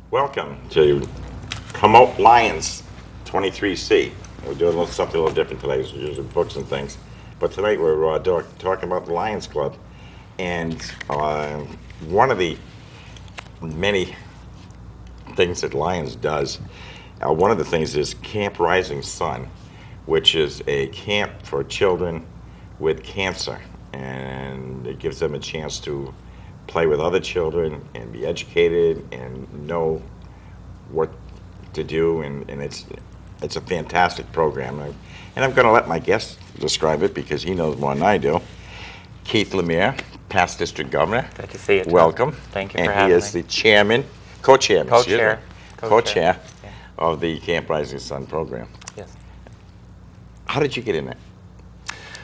Welcome to Promote Lions 23C. We're doing something a little different today. We're using books and things. But tonight we're talking about the Lions Club. And one of the many things that Lions does, one of the things is Camp Rising Sun, which is a camp for children with cancer. And it gives them a chance to play with other children and be educated and know what to do, and it's a fantastic program. And I'm going to let my guest describe it because he knows more than I do. Keith Lemire, past district governor. Good to see you, Tom. Welcome. Thank you for having me. And he is the chairman, co-chair Yeah. of the Camp Rising Sun program. Yes. How did you get in there?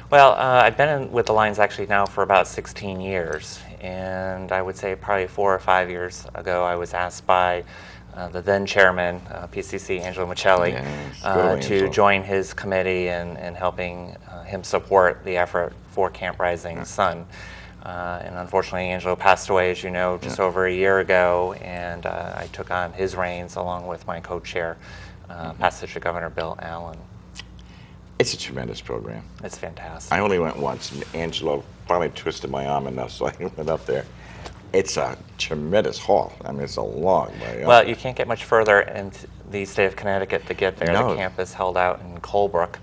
Well, I've been with the Lions actually now for about 16 years, and I would say probably 4 or 5 years ago I was asked by the then chairman, PCC, Angelo Michelli, to join his committee and helping him support the effort for Camp Rising Sun. And unfortunately, Angelo passed away, as you know, just over a year ago, and I took on his reins along with my co-chair, past district governor Bill Allen. It's a tremendous program. It's fantastic. I only went once, and Angelo finally twisted my arm enough, so I went up there. It's a tremendous haul. I mean, it's a long way up. Well, you can't get much further in the state of Connecticut to get there. No. The camp is held out in Colebrook.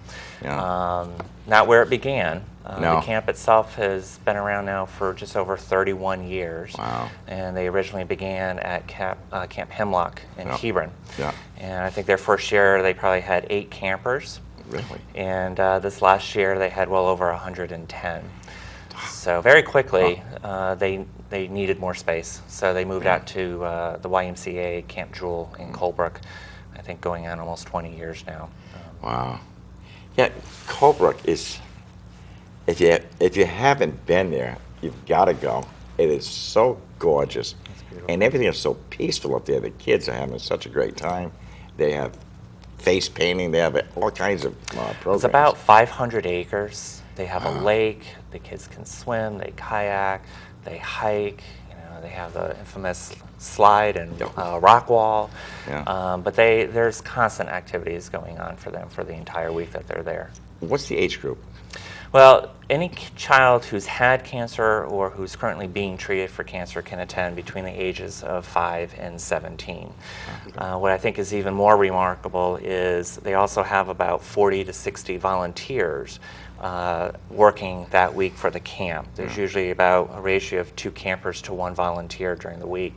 Yeah. Not where it began. No. The camp itself has been around now for just over 31 years. Wow. And they originally began at Camp Hemlock in Hebron. Yeah. And I think their first year they probably had 8 campers. Really? And this last year they had well over 110. So very quickly they needed more space. So they moved out to the YMCA Camp Jewel in Colebrook, I think going on almost 20 years now. Wow. Yeah, Colebrook is, if you haven't been there, you've got to go. It is so gorgeous. It's beautiful. And everything is so peaceful up there. The kids are having such a great time. They have face painting. They have all kinds of programs. It's about 500 acres. They have a lake. The kids can swim. They kayak. They hike. You know, they have the infamous slide and rock wall. Yeah. But there's constant activities going on for them for the entire week that they're there. What's the age group? Well, any child who's had cancer or who's currently being treated for cancer can attend between the ages of 5 and 17. What I think is even more remarkable is they also have about 40 to 60 volunteers working that week for the camp. There's usually about a ratio of 2 campers to 1 volunteer during the week.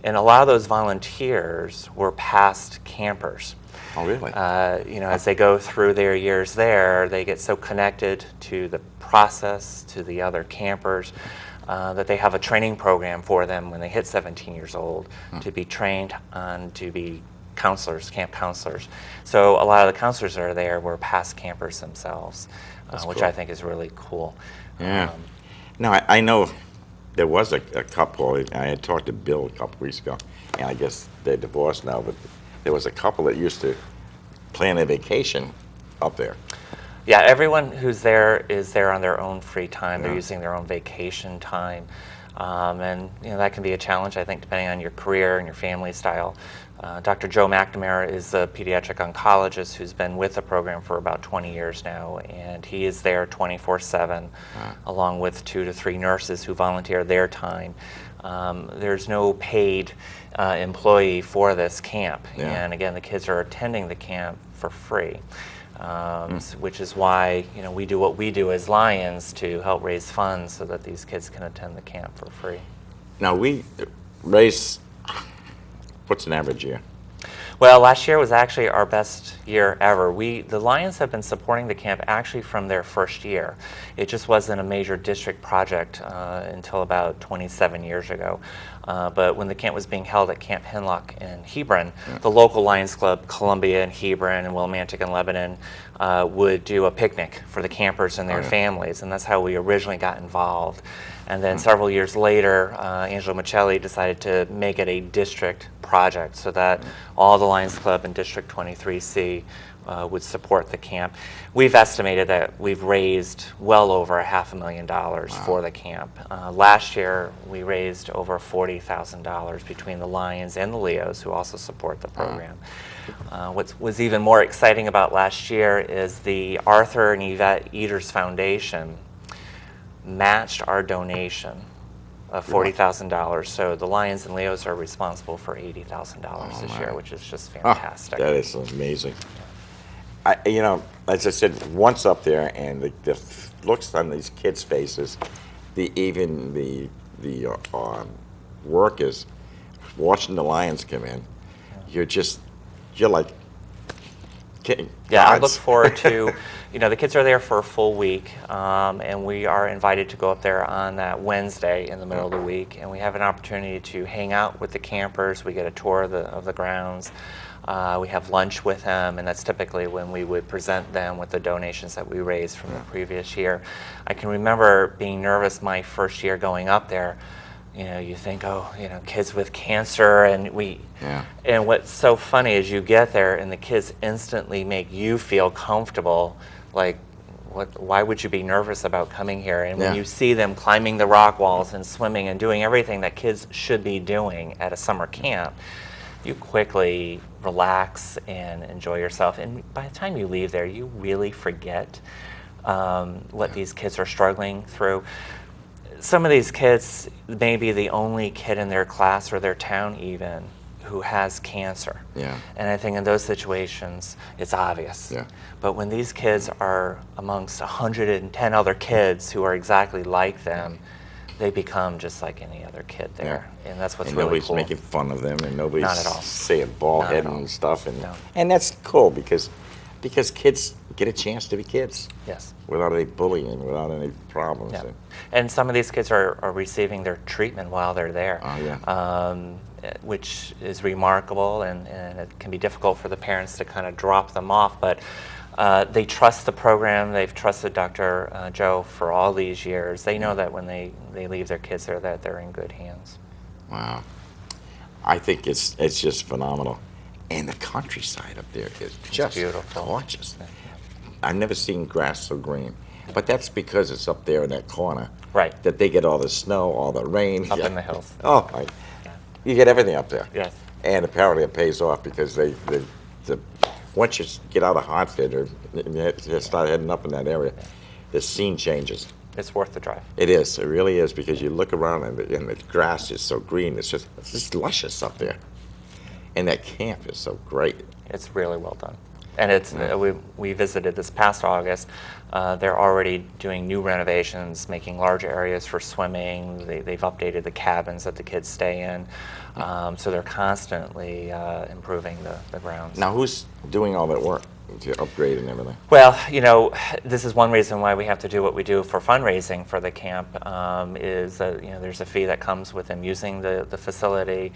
And a lot of those volunteers were past campers. Oh, really? As they go through their years there, they get so connected to the process, to the other campers, that they have a training program for them when they hit 17 years old to be trained on to be counselors, camp counselors. So a lot of the counselors that are there were past campers themselves, which cool. I think is really cool. Yeah. Now, I know there was a couple. I had talked to Bill a couple weeks ago, and I guess they're divorced now, but there was a couple that used to plan a vacation up there. Yeah, everyone who's there is there on their own free time. They're Yeah. using their own vacation time. And that can be a challenge, I think, depending on your career and your family style. Dr. Joe McNamara is a pediatric oncologist who's been with the program for about 20 years now, and he is there 24/7, along with 2 to 3 nurses who volunteer their time. There's no paid employee for this camp, and again, the kids are attending the camp for free. Which is why we do what we do as Lions to help raise funds so that these kids can attend the camp for free. Now, we raise, what's an average year? Well, last year was actually our best year ever. The Lions have been supporting the camp actually from their first year. It just wasn't a major district project until about 27 years ago. But when the camp was being held at Camp Hemlock in Hebron, the local Lions Club, Columbia and Hebron and Willimantic and Lebanon, would do a picnic for the campers and their families, and that's how we originally got involved. And then several years later, Angelo Michelli decided to make it a district project so that all the Lions Club in District 23C would support the camp. We've estimated that we've raised well over $500,000 for the camp. Last year, we raised over $40,000 between the Lions and the Leos, who also support the program. What was even more exciting about last year is the Arthur and Yvette Eaters Foundation matched our donation of $40,000. So the Lions and Leos are responsible for $80,000 this year, which is just fantastic. That is amazing. You know, as I said, once up there, and the looks on these kids' faces, even the workers watching the Lions come in, you're like, kidding. Yeah, I look forward to, the kids are there for a full week, and we are invited to go up there on that Wednesday in the middle of the week, and we have an opportunity to hang out with the campers. We get a tour of the grounds. We have lunch with them, and that's typically when we would present them with the donations that we raised from the previous year. I can remember being nervous my first year going up there. You think, kids with cancer, and and what's so funny is you get there and the kids instantly make you feel comfortable. Like, why would you be nervous about coming here? And when you see them climbing the rock walls and swimming and doing everything that kids should be doing at a summer camp, you quickly relax and enjoy yourself. And by the time you leave there, you really forget what these kids are struggling through. Some of these kids may be the only kid in their class or their town even who has cancer. And I think in those situations, it's obvious. But when these kids are amongst 110 other kids who are exactly like them, they become just like any other kid there. And that's what's really cool. Nobody's making fun of them, and nobody's Not at all. saying bald head and stuff. No. And that's cool because kids get a chance to be kids. Yes. Without any bullying, without any problems. Yeah. And some of these kids are receiving their treatment while they're there. Which is remarkable, and it can be difficult for the parents to kind of drop them off, but they trust the program. They've trusted Dr. Joe for all these years. They know that when they leave their kids there, that they're in good hands. Wow. I think it's just phenomenal. And the countryside up there is just beautiful. Gorgeous. I've never seen grass so green. But that's because it's up there in that corner. Right. That they get all the snow, all the rain. Up in the hills. Oh, you get everything up there. Yes. And apparently it pays off because once you get out of Hartford or you start heading up in that area, the scene changes. It's worth the drive. It is. It really is, because you look around and the grass is so green. It's just luscious up there. And that camp is so great. It's really well done. And it's we visited this past August. They're already doing new renovations, making large areas for swimming. They've updated the cabins that the kids stay in. So they're constantly improving the grounds. Now, who's doing all that work to upgrade and everything? Well, this is one reason why we have to do what we do for fundraising for the camp, is that, there's a fee that comes with them using the facility.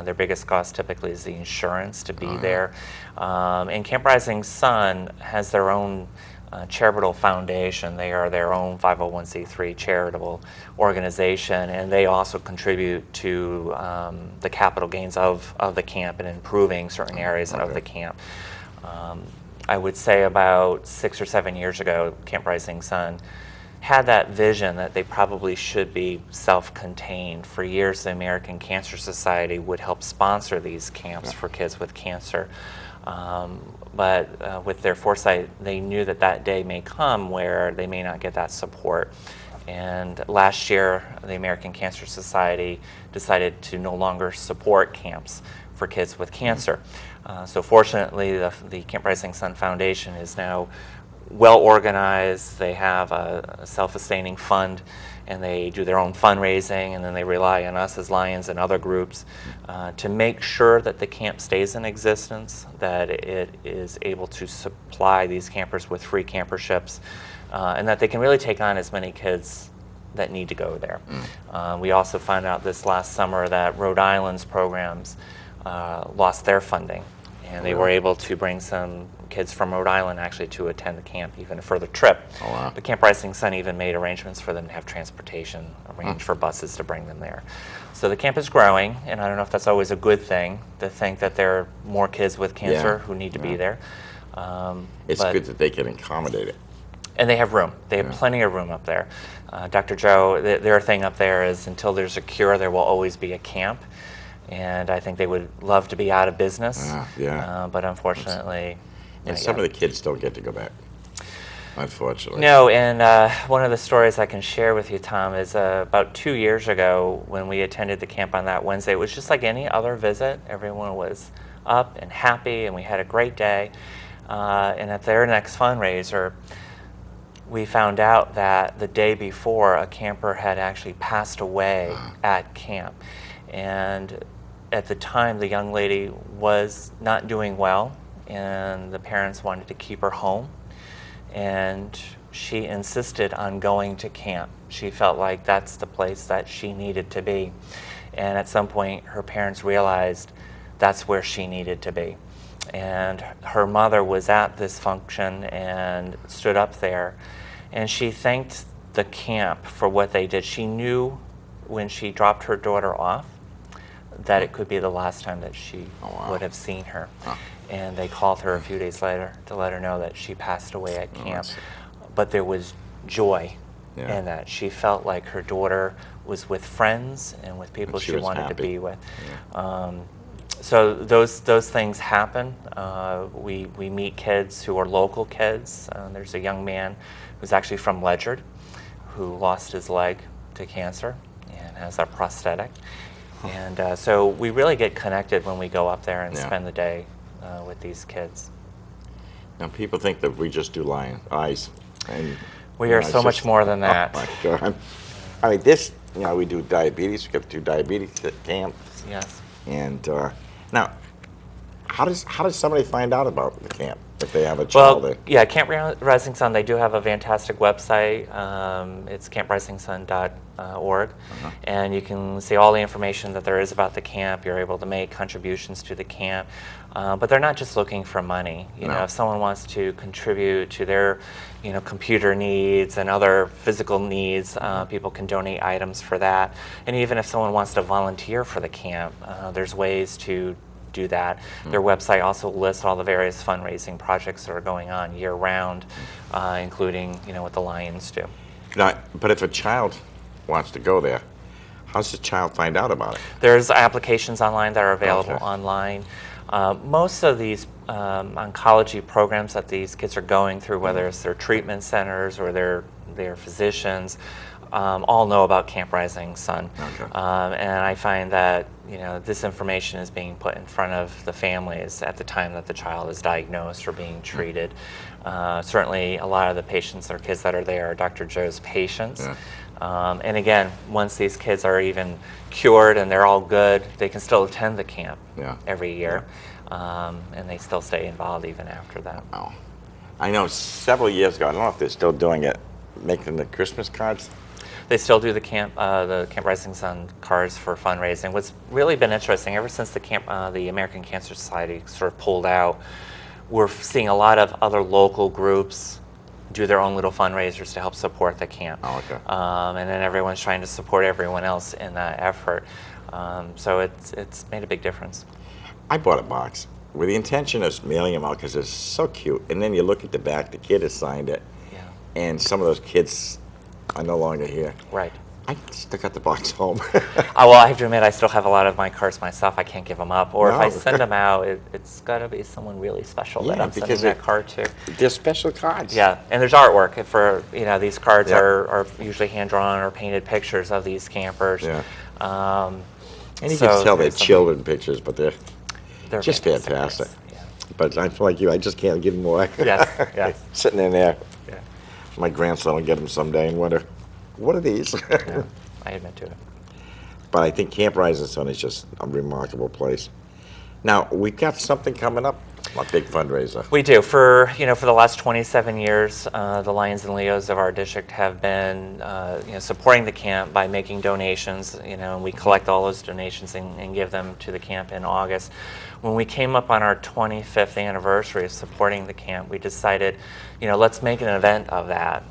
Their biggest cost typically is the insurance to be there. And Camp Rising Sun has their own charitable foundation. They are their own 501c3 charitable organization, and they also contribute to the capital gains of the camp and improving certain areas of the camp. I would say about 6 or 7 years ago, Camp Rising Sun had that vision that they probably should be self-contained. For years, the American Cancer Society would help sponsor these camps for kids with cancer. But with their foresight, they knew that day may come where they may not get that support. And last year, the American Cancer Society decided to no longer support camps for kids with cancer. So fortunately, the Camp Rising Sun Foundation is now well organized. They have a self-sustaining fund, and they do their own fundraising, and then they rely on us as Lions and other groups to make sure that the camp stays in existence, that it is able to supply these campers with free camperships, and that they can really take on as many kids that need to go there. We also found out this last summer that Rhode Island's programs lost their funding, and they were able to bring some kids from Rhode Island actually to attend the camp, even a further trip. But Camp Rising Sun even made arrangements for them to have transportation arranged for buses to bring them there. So the camp is growing, and I don't know if that's always a good thing, to think that there are more kids with cancer who need to be there. It's but- good that they can accommodate it. And they have room. They have Yeah. plenty of room up there. Dr. Joe, their thing up there is until there's a cure, there will always be a camp. And I think they would love to be out of business. Yeah. But unfortunately, And not some yet. of the kids don't get to go back, unfortunately. No, and one of the stories I can share with you, Tom, is about 2 years ago when we attended the camp on that Wednesday. It was just like any other visit. Everyone was up and happy, and we had a great day. And at their next fundraiser, we found out that the day before, a camper had actually passed away at camp. And at the time, the young lady was not doing well, and the parents wanted to keep her home. And she insisted on going to camp. She felt like that's the place that she needed to be. And at some point, her parents realized that's where she needed to be. And her mother was at this function and stood up there, and she thanked the camp for what they did. She knew when she dropped her daughter off that it could be the last time that she would have seen her. And they called her a few days later to let her know that she passed away at camp. But there was joy in that. She felt like her daughter was with friends and with people And she she was wanted happy. to be with. So those things happen. We meet kids who are local kids. There's a young man who's actually from Ledyard who lost his leg to cancer and has a prosthetic. And so we really get connected when we go up there and spend the day with these kids. Now, people think that we just do lion eyes. And, We are it's so much just- more than that. Oh, my God. I mean, this, we do diabetes. We got to do diabetes camp. Yes. And now, how does somebody find out about the camp if they have a child Well, there? yeah, Camp Rising Sun, they do have a fantastic website. It's camprisingsun.org. And you can see all the information that there is about the camp. You're able to make contributions to the camp. But they're not just looking for money. You know, if someone wants to contribute to their, computer needs and other physical needs, people can donate items for that. And even if someone wants to volunteer for the camp, there's ways to do that. Their website also lists all the various fundraising projects that are going on year-round, including, what the Lions do. Now, but if a child wants to go there, how does the child find out about it? There's applications online that are available Okay. online. Most of these oncology programs that these kids are going through, whether it's their treatment centers or their physicians, all know about Camp Rising Sun. Okay. And I find that this information is being put in front of the families at the time that the child is diagnosed or being treated. Certainly, a lot of the patients or kids that are there are Dr. Joe's patients. And again, once these kids are even cured and they're all good, they can still attend the camp every year, and they still stay involved even after that. Oh. I know several years ago, I don't know if they're still doing it, making the Christmas cards. They still do the Camp Rising Sun cards for fundraising. What's really been interesting, ever since the American Cancer Society sort of pulled out, we're seeing a lot of other local groups do their own little fundraisers to help support the camp. Oh, okay. And then everyone's trying to support everyone else in that effort. So it's made a big difference. I bought a box with the intention of mailing them out because it's so cute. And then you look at the back, the kid has signed it. Yeah. And some of those kids are no longer here. Right. I still got the box home. Well, I have to admit, I still have a lot of my cards myself. I can't give them up. Or if I No. send them out, it's got to be someone really special that Yeah, I'm sending because that card to. They're special cards. Yeah, and there's artwork for, these cards Yeah. are usually hand-drawn or painted pictures of these campers. Yeah. Um, And you so can tell they're there's some- children pictures, but they're just fantastic fantastic. cards, But I'm like you, I just can't give them away. Yes, yes. Sitting in there. Yeah. My grandson will get them someday and wonder, what are these? Yeah, I admit to it. But I think Camp Rising Sun is just a remarkable place. Now, we've got something coming up, a big fundraiser. We do. For the last 27 years, the Lions and Leos of our district have been supporting the camp by making donations. And we collect all those donations and give them to the camp in August. When we came up on our 25th anniversary of supporting the camp, we decided, let's make an event of that.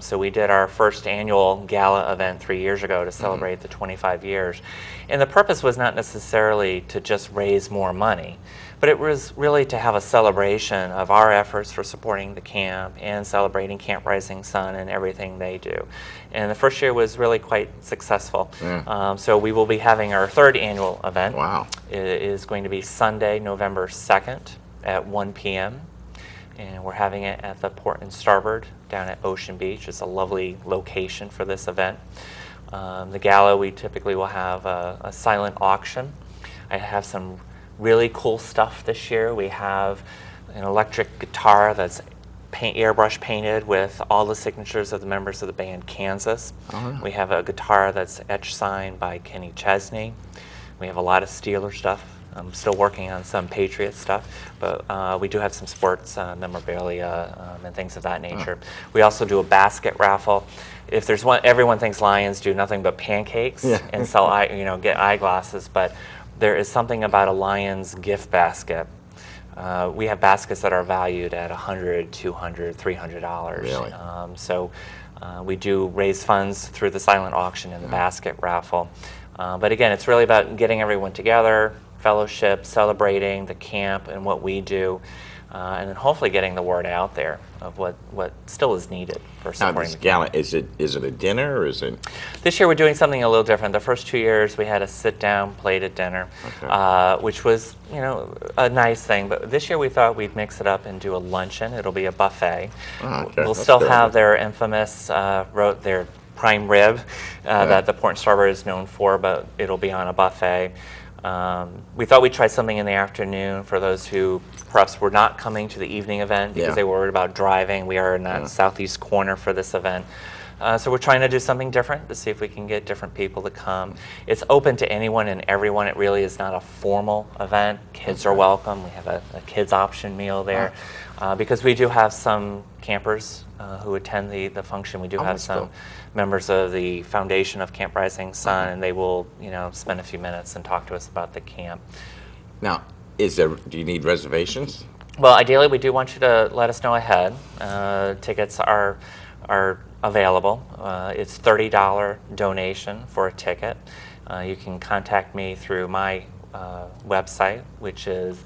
So we did our first annual gala event 3 years ago to celebrate the 25 years. And the purpose was not necessarily to just raise more money, but it was really to have have a celebration of our efforts for supporting the camp and celebrating Camp Rising Sun and everything they do. And the first year was really quite successful. Yeah. So we will be having our third annual event. Wow. It is going to be Sunday, November 2nd at 1 p.m. And we're having it at the Port and Starboard down at Ocean Beach. It's a lovely location for this event. The gala, we typically will have a silent auction. I have some really cool stuff this year. We have an electric guitar that's airbrush painted with all the signatures of the members of the band Kansas. Oh, yeah. We have a guitar that's etch signed by Kenny Chesney. We have a lot of Steeler stuff. I'm still working on some Patriot stuff, but we do have some sports memorabilia and things of that nature. We also do a basket raffle. If there's one, everyone thinks Lions do nothing but pancakes and sell, get eyeglasses, but there is something about a Lions gift basket. We have baskets that are valued at $100, $200, $300. Really? So we do raise funds through the silent auction and the basket raffle. But again, it's really about getting everyone together, fellowship, celebrating the camp and what we do, and then hopefully getting the word out there of what still is needed for Now, supporting this the camp. gala, is it a dinner or is it? This year we're doing something a little different. The first 2 years we had a sit-down plated dinner, which was a nice thing. But this year we thought we'd mix it up and do a luncheon. It'll be a buffet. Oh, okay. We'll That's still good. have their infamous their prime rib that the Port and Starboard is known for, but it'll be on a buffet. We thought we'd try something in the afternoon for those who perhaps were not coming to the evening event because they were worried about driving. We are in that southeast corner for this event. So we're trying to do something different to see if we can get different people to come. It's open to anyone and everyone. It really is not a formal event. Kids are welcome. We have a kids option meal there because we do have some campers who attend the function. We do have that's some cool. members of the foundation of Camp Rising Sun, and they will spend a few minutes and talk to us about the camp. Now, do you need reservations? Well, ideally, we do want you to let us know ahead. Tickets are available. It's $30 donation for a ticket. You can contact me through my website, which is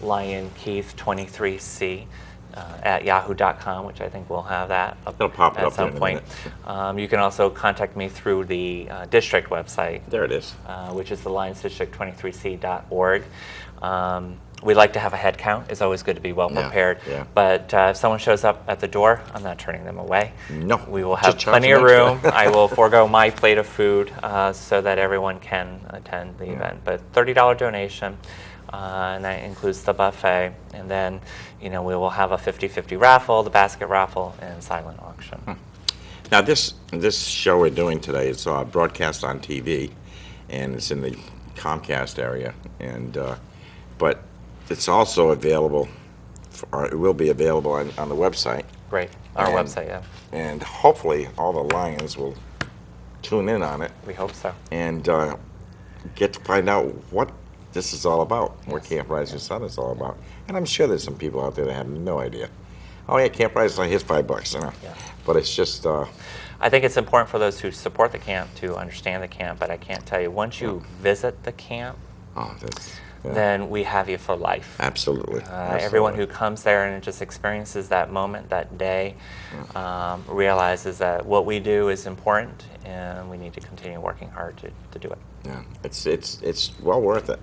LionKeith23C at yahoo.com, which I think we'll have that up It'll pop at up some in a point. You can also contact me through the district website, There it is. which is the lionsdistrict23c.org. We like to have a head count. It's always good to be well prepared. yeah. But if someone shows up at the door, I'm not turning them away. No, We will just have charge plenty of them room. extra. I will forego my plate of food so that everyone can attend the event. But $30 donation, and that includes the buffet. And then, we will have a 50-50 raffle, the basket raffle, and silent auction. Now, this show we're doing today is broadcast on TV, and it's in the Comcast area, and but it's also available, or it will be available on the website, Great. Our And- website, yeah. and hopefully all the Lions will tune in on it We hope so. and get to find out what this is all about, what Camp Rising Sun is all about. And I'm sure there's some people out there that have no idea. Oh yeah, Camp Rising Sun, here's $5, Yeah. But it's just, I think it's important for those who support the camp to understand the camp, but I can't tell you, once you visit the camp, that's, then we have you for life. absolutely. Everyone who comes there and just experiences that moment, that day, realizes that what we do is important and we need to continue working hard to do it. Yeah, it's well worth it.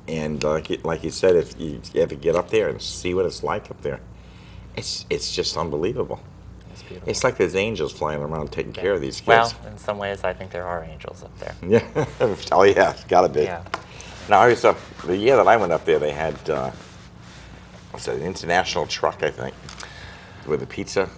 And like you said, if you ever get up there and see what it's like up there, it's just unbelievable. It's beautiful. It's like there's angels flying around taking care of these kids. Well, in some ways, I think there are angels up there. Yeah. Oh yeah, it's gotta be. Yeah. Now, I was the year that I went up there, they had what's that, an international truck, I think, with a pizza.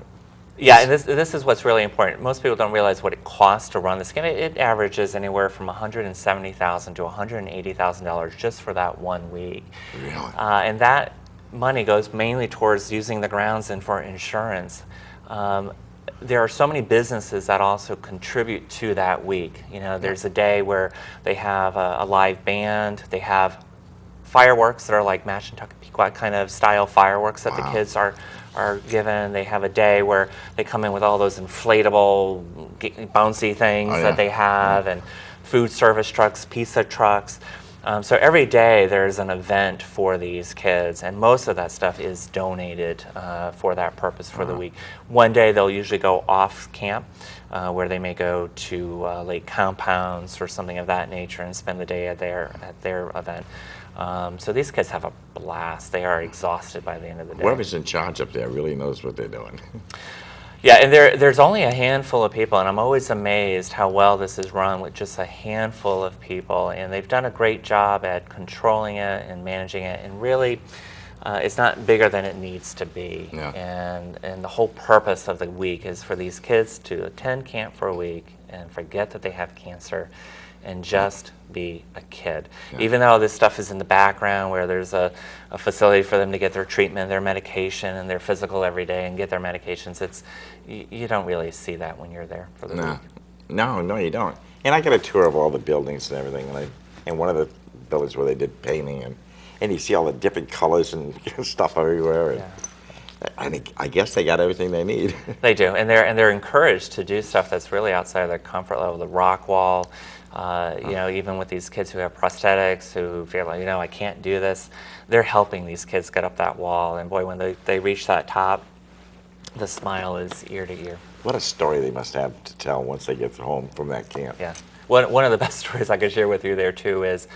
Yeah, and this is what's really important. Most people don't realize what it costs to run this game. It averages anywhere from $170,000 to $180,000 just for that 1 week. Really? And that money goes mainly towards using the grounds and for insurance. There are so many businesses that also contribute to that week. There's a day where they have a live band. They have fireworks that are like Match and Pequot kind of style fireworks that the kids are given. They have a day where they come in with all those inflatable, bouncy things that they have, and food service trucks, pizza trucks. So every day there's an event for these kids, and most of that stuff is donated for that purpose for the week. One day they'll usually go off camp, where they may go to lake compounds or something of that nature and spend the day at their event. So these kids have a blast. They are exhausted by the end of the day. Whoever's in charge up there really knows what they're doing. Yeah, and there's only a handful of people, and I'm always amazed how well this is run with just a handful of people, and they've done a great job at controlling it and managing it, and really, it's not bigger than it needs to be. Yeah. And the whole purpose of the week is for these kids to attend camp for a week and forget that they have cancer and just be a kid. Yeah. Even though this stuff is in the background where there's a facility for them to get their treatment, their medication, and their physical every day and get their medications, you don't really see that when you're there for the week. No, you don't. And I got a tour of all the buildings and everything, and one of the buildings where they did painting, and you see all the different colors and stuff everywhere. And Yeah. I guess they got everything they need. They do, and they're encouraged to do stuff that's really outside of their comfort level. The rock wall, even with these kids who have prosthetics, who feel like, I can't do this, they're helping these kids get up that wall. And boy, when they reach that top, the smile is ear to ear. What a story they must have to tell once they get home from that camp. Yeah. One of the best stories I could share with you there too is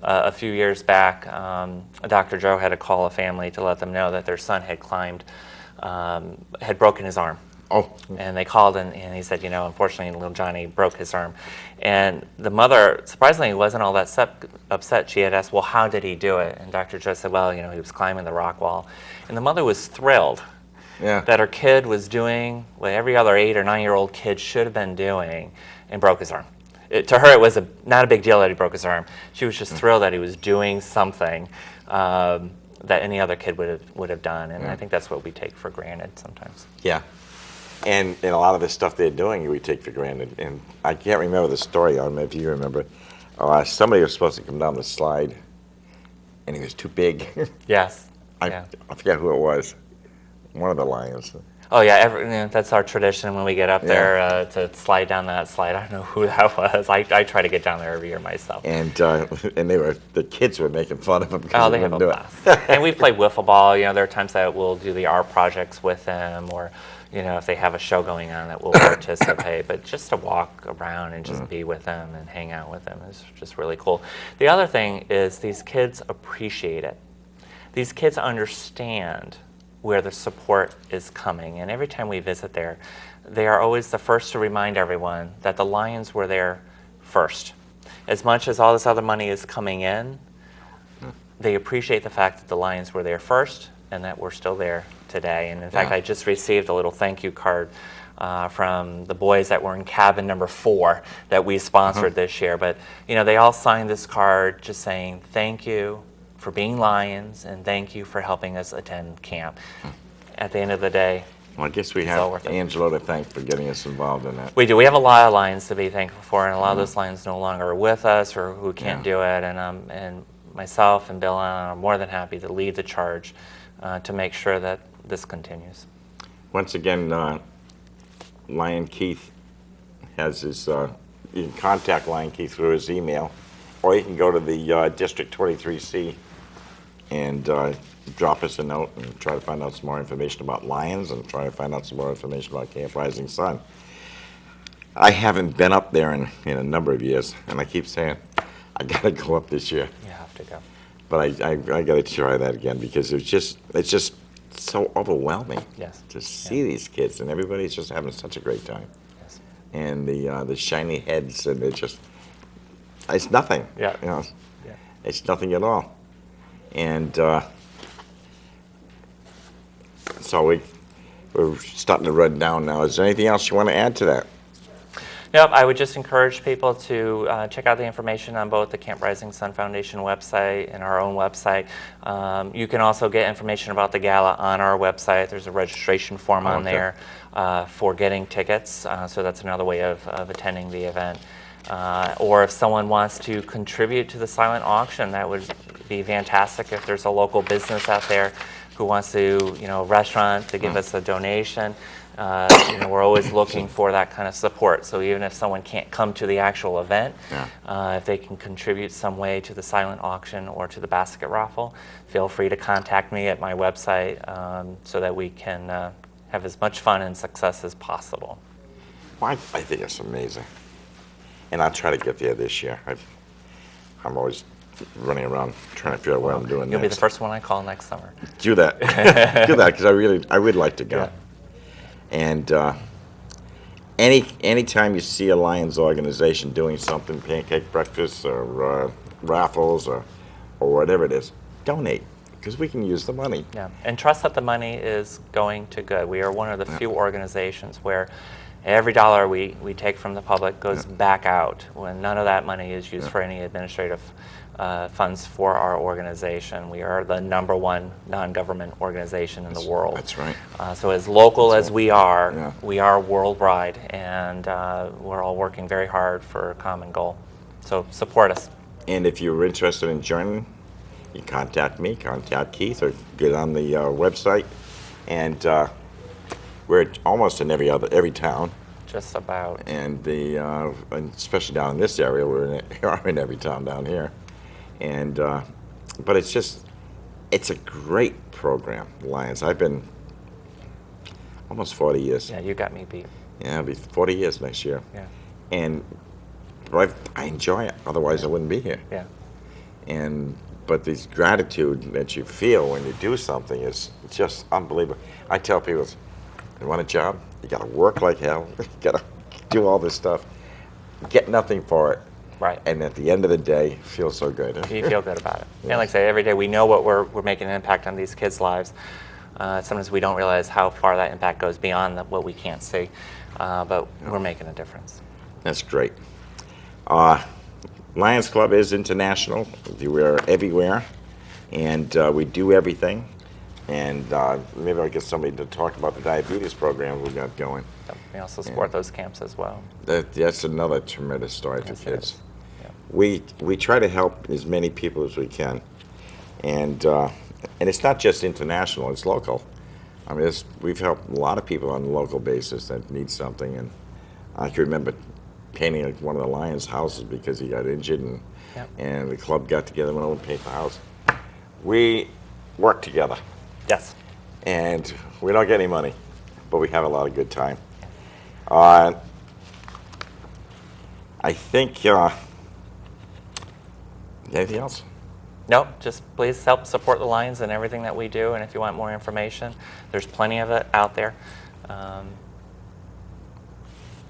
a few years back, Dr. Joe had to call a family to let them know that their son had broken his arm. Oh. And they called and he said, unfortunately, little Johnny broke his arm. And the mother, surprisingly, wasn't all that upset. She had asked, well, how did he do it? And Dr. Joe said, well, he was climbing the rock wall. And the mother was thrilled that her kid was doing what every other 8 or 9-year-old kid should have been doing and broke his arm. To her, it was not a big deal that he broke his arm. She was just thrilled that he was doing something that any other kid would have done. And I think that's what we take for granted sometimes. Yeah. And a lot of the stuff they're doing, we take for granted. And I can't remember the story. I don't know if you remember. Somebody was supposed to come down the slide, and he was too big. Yes. I forget who it was. One of the Lions. Oh yeah, that's our tradition when we get up there to slide down that slide. I don't know who that was. I try to get down there every year myself. And the kids were making fun of him. Oh, they have a blast. And we play wiffle ball. There are times that we'll do the art projects with them, or if they have a show going on that we'll participate. But just to walk around and just be with them and hang out with them is just really cool. The other thing is these kids appreciate it. These kids understand where the support is coming. And every time we visit there, they are always the first to remind everyone that the Lions were there first. As much as all this other money is coming in, they appreciate the fact that the Lions were there first and that we're still there today. And in fact, I just received a little thank you card from the boys that were in cabin number 4 that we sponsored this year. But they all signed this card just saying thank you for being Lions, and thank you for helping us attend camp. At the end of the day, well, I guess we it's all have worth it. Angelo to thank for getting us involved in that. We do. We have a lot of Lions to be thankful for, and a lot of those Lions no longer are with us or who can't do it. And myself and Bill are more than happy to lead the charge to make sure that this continues. Once again, Lion Keith has his, you can contact Lion Keith through his email, or you can go to the District 23C and drop us a note and try to find out some more information about Lions and try to find out some more information about Camp Rising Sun. I haven't been up there in a number of years, and I keep saying, I gotta go up this year. You have to go. But I gotta try that again because it's just so overwhelming to see these kids, and everybody's just having such a great time. Yes. And the shiny heads, and it's nothing. Yeah. It's nothing at all. And so we're starting to run down now. Is there anything else you want to add to that? Nope, I would just encourage people to check out the information on both the Camp Rising Sun Foundation website and our own website. You can also get information about the gala on our website. There's a registration form on there for getting tickets, so that's another way of attending the event. Or if someone wants to contribute to the silent auction, that would be fantastic. If there's a local business out there who wants to, restaurant to give us a donation. We're always looking for that kind of support. So even if someone can't come to the actual event, if they can contribute some way to the silent auction or to the basket raffle, feel free to contact me at my website so that we can have as much fun and success as possible. Well, I think it's amazing. And I'll try to get there this year. I'm always running around trying to figure out what I'm doing You'll next. be the first one I call next summer. Do that. Do that, because I would like to go. Yeah. And anytime you see a Lions organization doing something, pancake breakfast or raffles or whatever it is, donate, because we can use the money. Yeah, and trust that the money is going to good. We are one of the few organizations where every dollar we take from the public goes back out, when none of that money is used for any administrative funds for our organization. We are the #1 non-government organization in the world. That's right. So as local as we are, Yeah. we are worldwide, and we're all working very hard for a common goal. So support us. And if you're interested in joining, you contact me, contact Keith, or get on the website. And we're almost in every town, Just about. and and especially down in this area, we're in every town down here. And but it's a great program, Lions. I've been almost 40 years. Yeah, you got me beat. Yeah, it'll be 40 years next year. Yeah. But I enjoy it. Otherwise, I wouldn't be here. Yeah. But this gratitude that you feel when you do something is just unbelievable. I tell people, you want a job? You got to work like hell. You got to do all this stuff. Get nothing for it. Right. And at the end of the day, feel so good. You feel good about it. And like I say, every day we know what we're making an impact on these kids' lives. Sometimes we don't realize how far that impact goes beyond what we can't see, but we're making a difference. That's great. Lions Club is international. We're everywhere, and we do everything. And maybe I'll get somebody to talk about the diabetes program we've got going. We also support those camps as well. That's another tremendous story for Yes, it kids. is. Yeah. We try to help as many people as we can, and it's not just international; it's local. I mean, we've helped a lot of people on a local basis that need something, and I can remember painting one of the Lions' houses because he got injured, and the club got together and went over and paint the house. We work together. Yes. And we don't get any money, but we have a lot of good time. I think, anything else? No, just please help support the Lions and everything that we do. And if you want more information, there's plenty of it out there.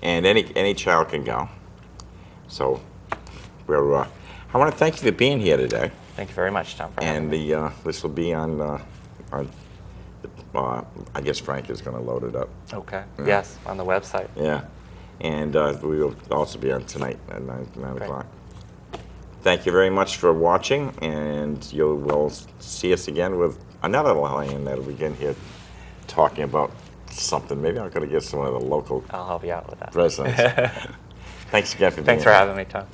And any child can go. So I want to thank you for being here today. Thank you very much, Tom, for having And me. this will be on I guess Frank is going to load it up. Okay. Yes, on the website. Yeah. And we will also be on tonight at 9 Great. o'clock. Thank you very much for watching, and you will see us again with another Lion that'll begin here talking about something. Maybe I'm going to get some of the local I'll help you out with that. residents. Thanks again for being Thanks for here. having me, Tom.